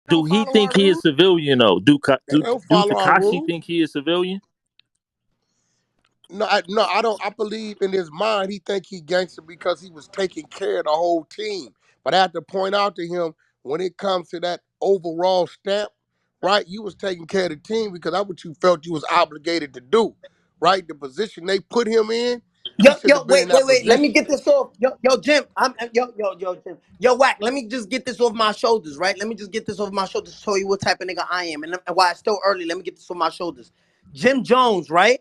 They Do don't he follow think our he is rules. civilian though? They don't Do follow our Takashi rules. think he is civilian? No, I don't. I believe in his mind he think he gangster because he was taking care of the whole team. But I have to point out to him when it comes to that overall stamp, right? You was taking care of the team because that's what you felt you was obligated to do, right? The position they put him in, he should have been in that Wait. Let me position. get this off. Jim. Jim. Yo, Wack. Let me just get this off my shoulders, right? Let me just get this off my shoulders to show you what type of nigga I am, and why it's still early. Let me get this off my shoulders. Jim Jones, right?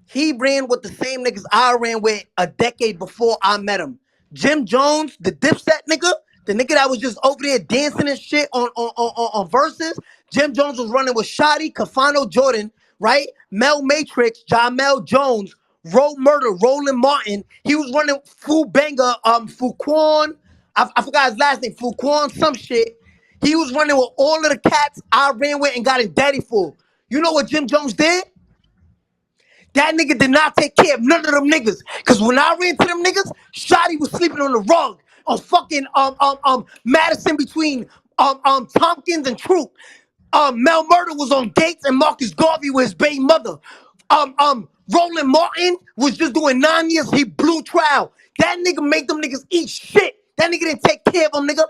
He ran with the same niggas I ran with a decade before I met him. Jim Jones, the Dipset nigga, the nigga that was just over there dancing and shit on verses. Jim Jones was running with Shotty, Cafano Jordan, right? Mel Matrix, Jamel Jones, Roll Murder, Roland Martin. He was running Fu Banger, Fuquan. I forgot his last name, Fuquan, some shit. He was running with all of the cats I ran with and got in daddy for. You know what Jim Jones did? That nigga did not take care of none of them niggas. Cause when I ran to them niggas, Shotty was sleeping on the rug on fucking Madison between Tompkins and Troop. Mel Murder was on Gates and Marcus Garvey with his baby mother. Roland Martin was just doing 9 years. He blew trial. That nigga made them niggas eat shit. That nigga didn't take care of them, nigga.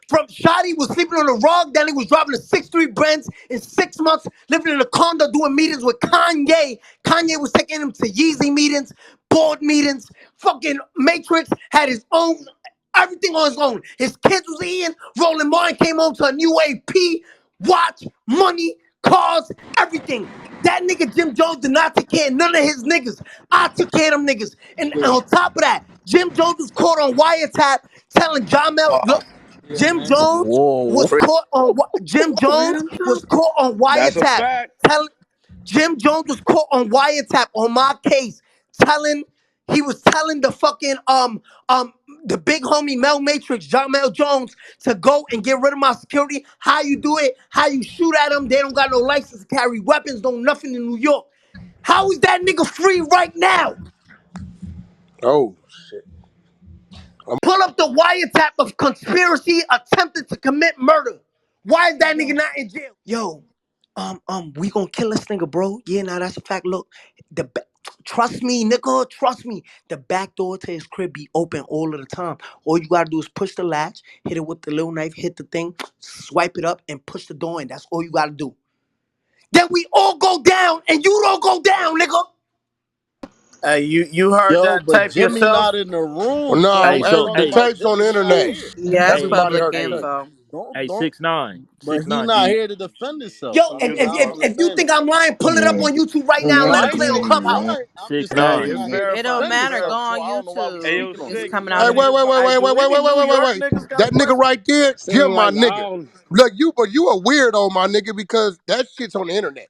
From Shotty was sleeping on the rug. That nigga was driving a 6'3" Benz in 6 months, living in a condo doing meetings with Kanye. Kanye was taking him to Yeezy meetings, board meetings. Fucking Matrix had his own, everything on his own. His kids was eating. Roland Martin came home to a new AP, watch, money, cars, everything. That nigga Jim Jones did not take care of none of his niggas. I took care of them niggas. And on top of that, Jim Jones was caught on wiretap telling John Mel, look, Jim Jones Whoa. was caught on Jim Jones was caught on That's a wiretap fact. telling Jim Jones was caught on wiretap on my case telling he was telling the fucking the big homie Mel Matrix, John Mel Jones, to go and get rid of my security. How you do it? How you shoot at them? They don't got no license to carry weapons, no nothing in New York. How is that nigga free right now? Oh shit. Pull up the wiretap of conspiracy attempted to commit murder. Why is that nigga not in jail? Yo, we gonna kill this nigga, bro. Yeah, now that's a fact. Look, trust me, nigga, trust me. The back door to his crib be open all of the time. All you gotta do is push the latch, hit it with the little knife, hit the thing, swipe it up, and push the door in. That's all you gotta do. Then we all go down, and you don't go down, nigga. Hey, you heard Yo, that but tape Jimmy yourself? not in the room, so No, Hey, I'm hey, so trying the to hey, like tape's on the Jimmy not internet. here. Yeah, it's hey, Everybody public heard the hey, tape. info. hey, Don't. 6ix9ine. But Six he nine. not here to defend himself, Yo, so He I'm was if, not if, if you understanding. think I'm lying, pull it up on YouTube right now and let him Right? play on So you Clubhouse. right. I'm Six just saying hey, he nine. it's not here to It don't defend verified. matter. Go himself, on so I don't know why we Hey, YouTube. yo, speaking on It's six. Jimmy. coming Hey, out in wait, the wait, wait, Hey, wait, do wait, wait, any wait, wait, New wait, York wait, wait. niggas got That nigga questions? right there, Saying Jim, my like I nigga. don't. Look, you a weirdo, my nigga, because that shit's on the internet.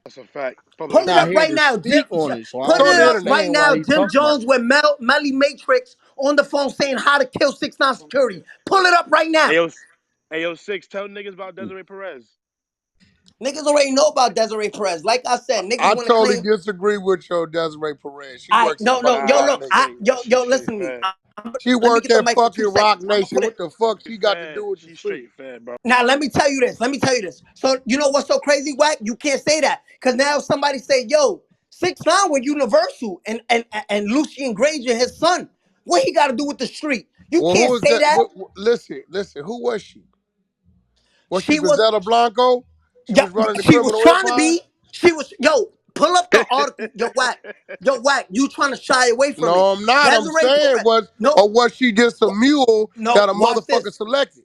That's a fact. Public Pull it Not up information. here right to now. speak on it, so I It's Put don't on it the up internet. right understand why now. he Jim talking like Jones with Melly Matrix on the phone saying how to kill 6ix9ine security. Pull it up right Hey, now. yo, hey, yo, six. Tell niggas about that. Desiree Perez. Niggas already know about Desiree Perez. Like I said, niggas I want to totally claim. disagree with your Desiree Perez. She I works at no no fucking yo Rock Nah, look she Nation. I straight. yo She listen straight to me. fed. She Let me work get the at mic for fucking 2 seconds. Rock I'm gonna Nation. put What it the fuck She she got to fed. do with the She street? straight fed, bro. now. Let me tell you this. Let me tell you this. So you know what's so crazy, Wack? You can't say that because now somebody say, "Yo, 6ix9ine with Universal and Lucian Granger, his son. What he got to do with the street? You Well, can't who is say that? that." Listen. Who was she? Was she She was Griselda Blanco? She Yeah, was running the she was criminal trying to empire? be. She was. Yo, pull up the article. Yo, Wack. Yo, Wack. You trying to shy away from it? No, I'm not. I'm Desiree saying Perez. No, was she just a mule no. that a Watch motherfucker this. selected?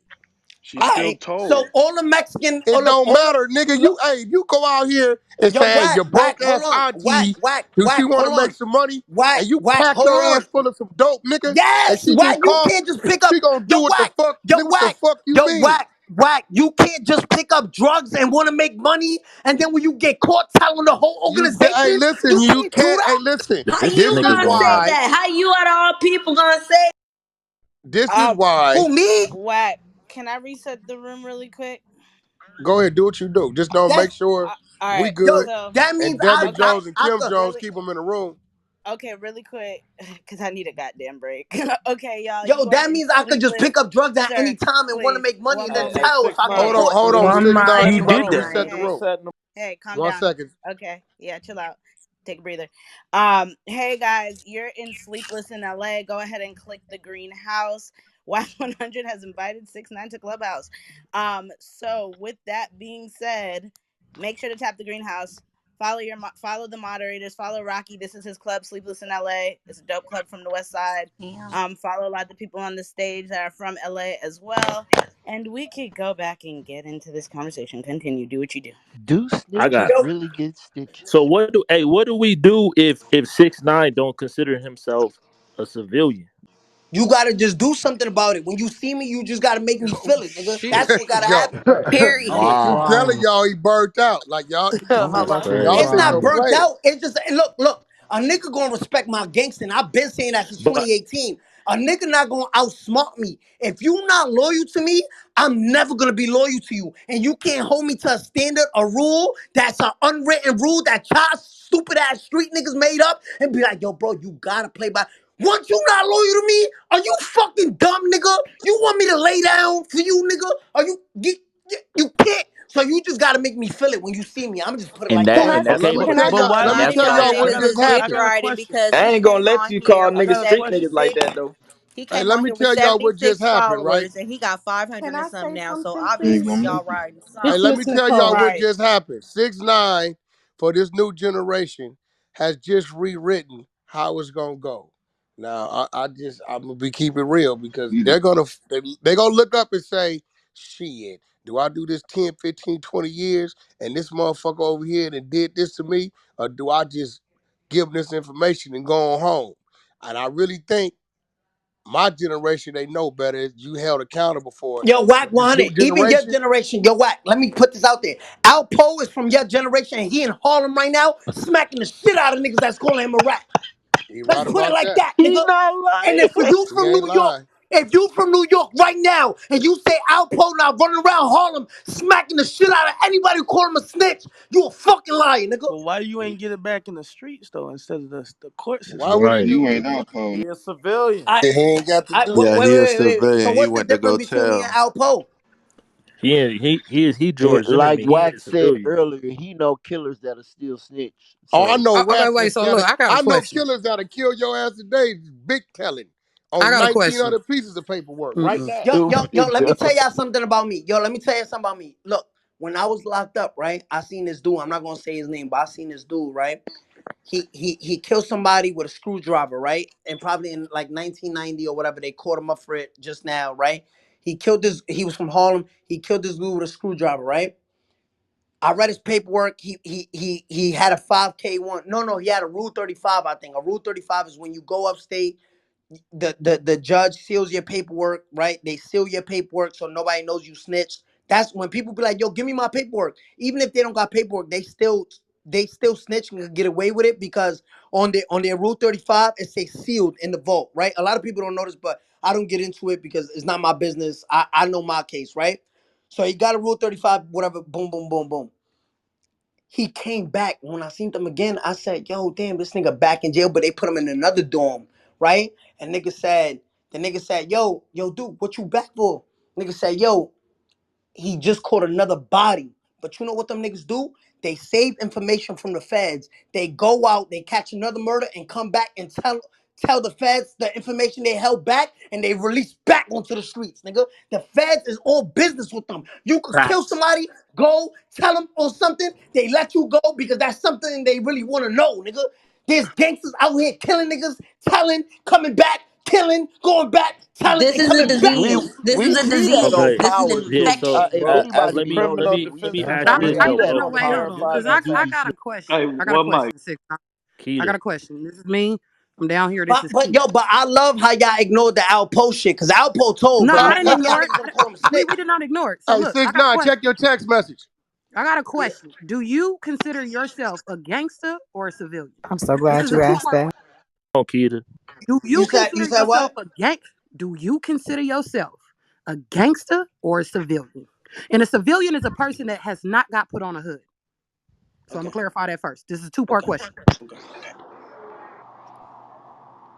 She All still right. So told. all the Mexican. Oh It look. don't All the matter, nigga. look. You go out here and Yo, say, hey, Wack. your Wack. broke Hold ass on. Wack. auntie, Wack. do she Wack. want to Hold make on. some money? Wack. And you Wack. pack Hold her ass on. full of some dope, nigga, and Yes. she Wack. get You caught. can't just pick up. She gonna do Yo, what the Wack. fuck, Yo, nigga? What the Wack. fuck you Yo, mean? Wack. Wack. You can't just pick up drugs and want to make money, and then when you get caught telling the whole Hey, organization, you listen, you can't do can't. Hey, that. listen. How This you This is nigga's gonna say wild. why. that? How you out of all people gonna say? This is Uh, why. Who, me? Whack. Can I reset the room really quick? Go ahead, do what you do. Just don't That's make sure All we right. yo. good. So That And means Devin okay, Jones and I Kim could. Jones really. keep them in the room. Okay, really quick, because I need a goddamn break. Okay, y'all, you Yo, are that in means I could just sleepless. pick up drugs at any Sir, time and want to please, make money one and then Hey, moment. tell if six I get Hold nine. on, caught. hold Nigga. on, One six mic. nine. Hey, She He about did to that. reset the hey, room. hey, calm 1 down. second. Okay, yeah, chill out. Take a breather. Hey guys, you're in Sleepless in LA. Go ahead and click the green house. Y100 has invited 6ix9ine to Clubhouse. So with that being said, make sure to tap the green house. Follow the moderators. Follow Rocky. This is his club, Sleepless in LA. It's a dope club from the West Side. Follow a lot of the people on the stage that are from LA as well. And we could go back and get into this conversation. Continue. Do what you do. Do I snitches got. Yo, really get stitches? So what do we do if 6ix9ine don't consider himself a civilian? you gotta just do something about it. When you see me, you just gotta make me Oh feel it, nigga. shit. That's what gotta Yo. happen. I'm I'm I'm crying. telling crying. y'all he burnt out. Like y'all I'm That's y'all crazy. It's think not I'm crying. burnt playing. out. It's just look. A nigga gonna respect my gangster. And I've been saying that since But 2018. A nigga not gonna outsmart me. If you not loyal to me, I'm never gonna be loyal to you. And you can't hold me to a standard, a rule that's an unwritten rule that y'all stupid ass street niggas made up and be like, yo, bro, you gotta play by. Once you not loyal to me, are you fucking dumb, nigga? You want me to lay down for you, nigga? Are you can't. So you just gotta make me feel it when you see me. I'm just put it and like that that. and But that's let me what tell and, y'all, But a let and me lot of that's tell what y'all y'all what niggas just is dick happened. happened. riding question. because I he ain't gonna came let on you here call with niggas street niggas like 76. that though. He Hey, came let on me here with tell y'all what just 76 happened, right? followers and he got 500 Can and I something say now. So something, Big obviously please? mama. y'all riding Hey, let me something. tell y'all what Right. just happened. 6ix9ine for this new generation has just rewritten how it's gonna go. Now, I'm gonna be keep it real because they're gonna look up and say, shit, do I do this 10, 15, 20 years and this motherfucker over here that did this to me, or do I just give them this information and go on home? And I really think my generation, they know better. You held accountable for it. Yo, Whack But this new 100. Even your generation, generation, yo, Whack, let me put this out there. Alpo is from your generation and he in Harlem right now smacking the shit out of niggas that's calling him a rat. he Let's right put it about like that. that, He nigga. not And if lying. you He from ain't New York, lying. if you from New York right now and you say Alpo now running around Harlem smacking the shit out of anybody who call him a snitch, you a fucking liar, nigga. But why you ain't get it back in the streets though instead of the court Why system? would he Right. You do ain't it? Alpo. He a civilian. I, He ain't got to do wait, it. Yeah, wait, he a wait, wait. So civilian. He what's the went to go difference between me and tell. Alpo? He And George like Zimmerman. He ain't a Wack said civilian. earlier, he know killers that'll still snitch. Oh, I So know Okay, rats wait. that's So got look, it. I got a I know question. killers that'll kill your ass today. Big telling I on got a question. 1,900 pieces of paperwork right Mm-mm. now. Yo, stupid, let me tell though. y'all something about me. Yo, let me tell you something about me. Look, when I was locked up, right, I seen this dude. I'm not gonna say his name, but I seen this dude, right? He killed somebody with a screwdriver, right? And probably in like 1990 or whatever, they caught him up for it just now, right? He was from Harlem. He killed this dude with a screwdriver, right? I read his paperwork. He had a 5K one. No, he had a Rule 35, I think. A Rule 35 is when you go upstate, the judge seals your paperwork, right? They seal your paperwork so nobody knows you snitched. That's when people be like, yo, give me my paperwork. Even if they don't got paperwork, they still snitch and get away with it because on their Rule 35, it says sealed in the vault, right? A lot of people don't know this, but I don't get into it because it's not my business. I know my case, right? So he got a Rule 35, whatever, boom, boom, boom, boom. He came back. When I seen him again, I said, yo, damn, this nigga back in jail, but they put him in another dorm, right? And the nigga said, yo, dude, what you back for? Nigga said, yo, he just caught another body. But you know what them niggas do? They save information from the feds. They go out, they catch another murder and come back and tell the feds the information they held back and they release back onto the streets, nigga. The feds is all business with them. You could kill Facts. somebody, go tell them on something, they let you go because that's something they really want to know, nigga. There's gangsters out here killing niggas, telling, coming back, killing, going back, telling, This and is a coming back. We disease. This we is a see that on disease. Okay. This is an Power Yeah. too. So infection. If uh, anybody let me know let that Criminal me shit, let defense me we ask I, this I, see though, that no, on bro. wait, hold Power on, Five because and I Juicy got a shit. question. Hey, I got a one mic. question. Six. I got Keita. a question. This is me. I'm down here. This is But Keita. yo, but I love how y'all ignored the Alpo shit, cause Alpo told, No, but I Hey, didn't none of y'all ignore it. niggas gonna call him a We snitch. did not ignore it. So hey, look, I six got a nine, check question. your text message. I got a Yeah. question. Do you consider yourself a gangster or a civilian? I'm so This glad is a you asked two-part that. question. Come on, Keita. Do You you said you consider said yourself what? a gang? Do you consider yourself a gangster or a civilian? And a civilian is a person that has not got put on a hood. So I'm gonna Okay, clarify that first. This is a two-part okay, question. okay.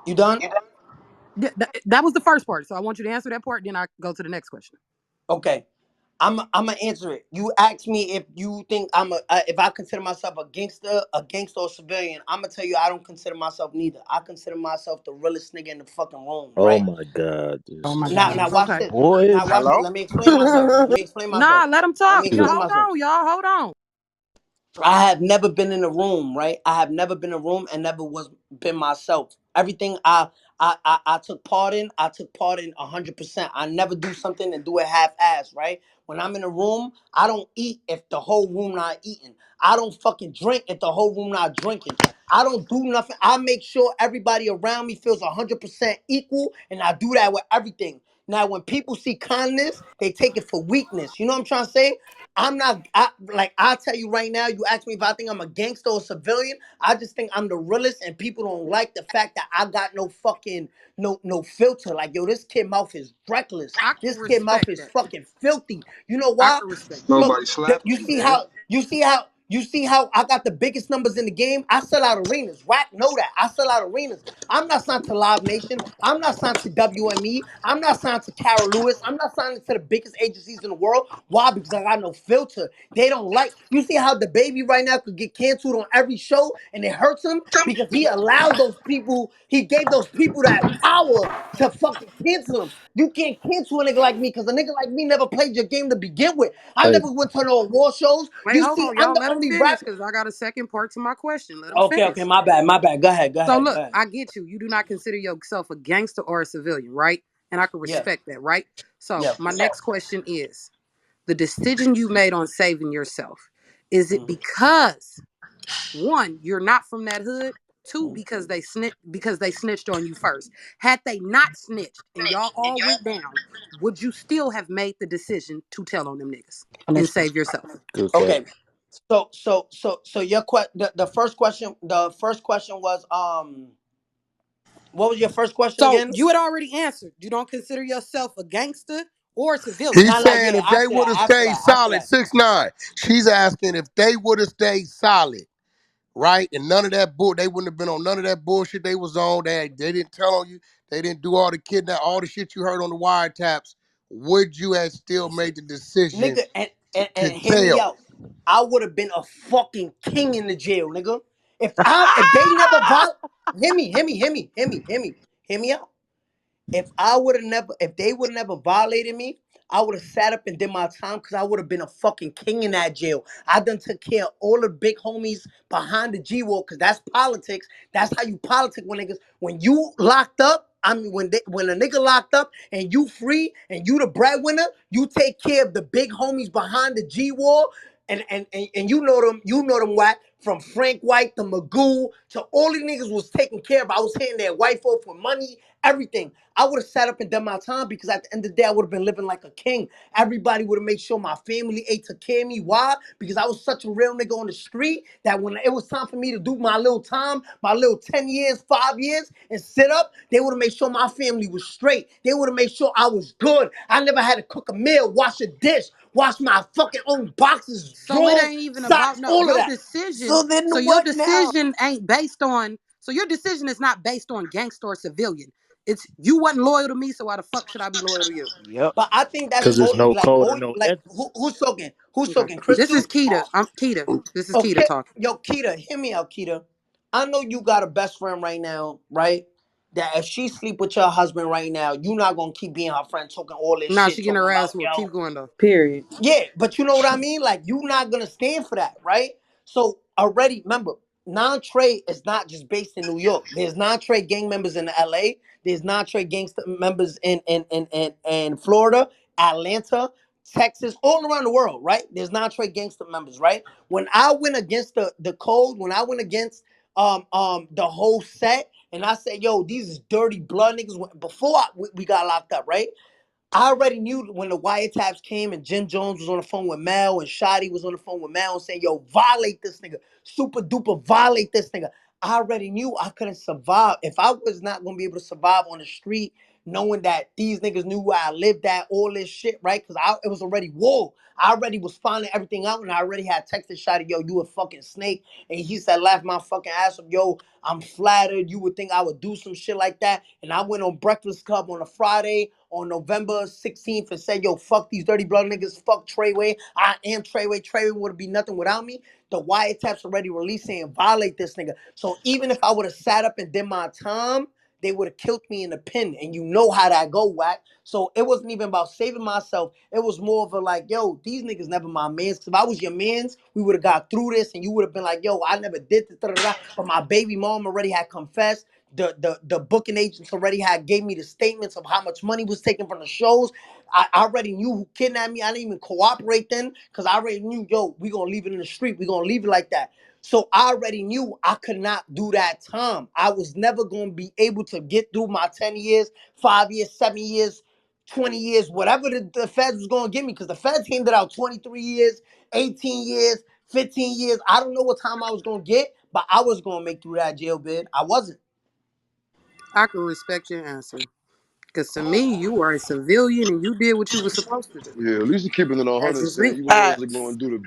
You done? That was the first part. So I want you to answer that part. Then I go to the next question. Okay. I'm gonna answer it. You asked me if you think if I consider myself a gangster or civilian. I'm gonna tell you I don't consider myself neither. I consider myself the realest nigga in the fucking room, Oh right? my God, Oh this my Now God. nigga. watch Okay. this. Boy, Now watch it. Hello? Let me explain myself. Let me explain Nah, myself. let him Let talk. me Yeah, explain hold myself. on, y'all. Hold on. I have never been in a room, right? I have never been in a room and never was been myself. Everything I took part in, I took part in 100%. I never do something and do it half-ass, right? When I'm in a room, I don't eat if the whole room not eating. I don't fucking drink if the whole room not drinking. I don't do nothing. I make sure everybody around me feels 100% equal, and I do that with everything. Now, when people see kindness, they take it for weakness. You know what I'm trying to say? I'm not like I'll tell you right now. You ask me if I think I'm a gangster or civilian. I just think I'm the realest, and people don't like the fact that I got no fucking no filter. Like yo, this kid mouth is reckless. I can This kid mouth respect is that. fucking filthy. You know I why? can respect that. Look, Nobody slapping you you, see man. how I got the biggest numbers in the game. I sell out arenas. Whack know that I sell out arenas. I'm not signed to Live Nation. I'm not signed to WME. I'm not signed to Carol Lewis. I'm not signed to the biggest agencies in the world. Why? Because I got no filter. They don't like. You see how the baby right now could get canceled on every show, and it hurts him because he allowed those people. He gave those people that power to fucking cancel him. You can't cancel a nigga like me because a nigga like me never played your game to begin with. I Hey, never went to no war shows. Wait, You hold see, on, I'm y'all. the Let him only finish rapper. because I got a second part to my question. Let him Okay, finish. my bad. Go ahead, go So ahead, go look, ahead. I get you. You do not consider yourself a gangster or a civilian, right? And I can Yeah, respect that, right? So yeah. my next question is the decision you made on saving yourself. Is it Mhm, because one, you're not from that hood? Two, mhm. because they snitched on you first. Had they not snitched and y'all all went down, would you still have made the decision to tell on them niggas and save yourself? good Okay, question. so your the first question was what was your first question So again? you had already answered. You don't consider yourself a gangster or a civilian. He's Not like saying yeah. if they would have stayed After solid, that. 6ix9ine. She's asking if they would have stayed solid, right? And none of that bull, they wouldn't have been on none of that bullshit they was on. They didn't tell on you. They didn't do all the kidnap, all the shit you heard on the wiretaps. Would you have still made the decision Nigga, and to hear me tell? out. I would have been a fucking king in the jail, nigga. If they never hear me out. If they would have never violated me, I would have sat up and did my time because I would have been a fucking king in that jail. I done took care of all the big homies behind the G wall because that's politics. That's how you politic when niggas. When you locked up, I mean when a nigga locked up and you free and you the breadwinner, you take care of the big homies behind the G wall. And you know them whack from Frank White to Magoo to all these niggas was taken care of. I was hitting their wife off for money, everything. I would have sat up and done my time because at the end of the day, I would have been living like a king. Everybody would have made sure my family ate to care of me. Why? Because I was such a real nigga on the street that when it was time for me to do my little time, my little 10 years, 5 years, and sit up, they would have made sure my family was straight. They would have made sure I was good. I never had to cook a meal, wash a dish, wash my fucking own boxes, So it drawers, ain't even about socks, no all of your that. decision. So then So your what now? decision ain't based on. So your decision is not based on gangster or civilian. It's you wasn't loyal to me, so why the fuck should I be loyal to you? yep. But I think that's Because there's no code or no like ethics. who's talking? Who's Okay. talking? This is Crystal? Keita. I'm Keita. This is Keita Okay, talking. yo, Keita, hear me out, Keita. I know you got a best friend right now, right? That if she sleep with your husband right now, you not gonna keep being her friend talking all this Nah, shit, she getting talking her about ass whooped. yo. Keep going though. Period. Yeah, but you know what I mean? Like you not gonna stand for that, right? So already remember, non-trade is not just based in New York. There's non-trade gang members in LA. There's non-trade gangster members in Florida, Atlanta, Texas, all around the world, right? There's non-trade gangster members, right? When I went against the code, when I went against the whole set, and I said, yo, these is dirty blood niggas. Before we got locked up, right? I already knew when the wiretaps came and Jim Jones was on the phone with Mel and Shotty was on the phone with Mel and saying, yo, violate this nigga. Super duper violate this nigga. I already knew I couldn't survive. If I was not going to be able to survive on the street knowing that these niggas knew where I lived at, all this shit, right? Because it was already war. I already was finding everything out, and I already had texted Shotty, yo, you a fucking snake. And he said, laugh my fucking ass up, yo, I'm flattered. You would think I would do some shit like that. And I went on Breakfast Club on a Friday on November 16th and said, yo, fuck these dirty blood niggas, fuck Treyway. I am Treyway. Treyway would be nothing without me. The wiretaps already released saying violate this nigga. So even if I would have sat up and did my time, they would have killed me in the pen. And you know how that go, Wack. So it wasn't even about saving myself. It was more of a like, yo, these niggas never my mans. Because if I was your mans, we would have got through this and you would have been like, yo, I never did this. Da, da, da. But my baby mom already had confessed. The booking agents already had gave me the statements of how much money was taken from the shows. I already knew who kidnapped me. I didn't even cooperate then because I already knew, yo, we gonna leave it in the street. We gonna leave it like that. So I already knew I could not do that time. I was never gonna be able to get through my 10 years, 5 years, 7 years, 20 years, whatever the feds was gonna give me, because the feds handed out 23 years, 18 years, 15 years. I don't know what time I was gonna get, but I was gonna make through that jail bid. I wasn't. I can respect your answer. Because to me, you are a civilian and you did what you were supposed to do. Yeah, at least you're keeping it That's 100, just saying me. you wasn't going to do the